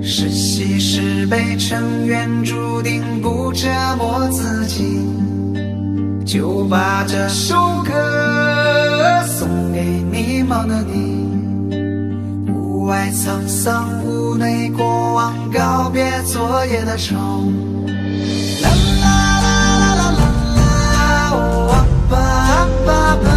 是喜是悲，成愿注定不折磨自己，就把这首歌送给迷茫的你。屋外沧桑，屋内过往，告别昨夜的愁。啦啦啦啦啦啦啦，哦啊吧啊吧吧。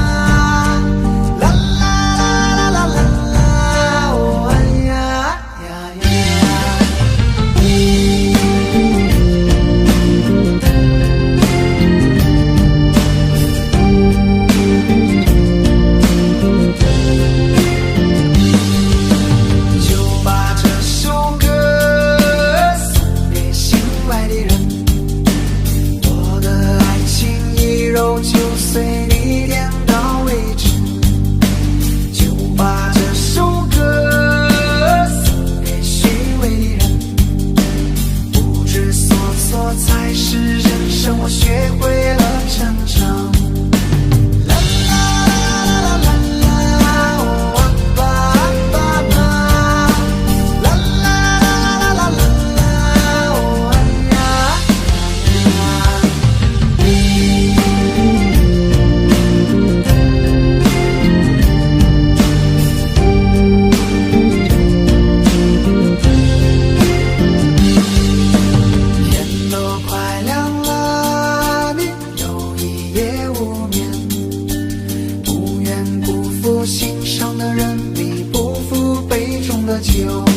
就随你点到为止，就把这首歌送给虚伪的人。不知所措才是人生，我学会了成长。心上的人，你不负杯中的酒。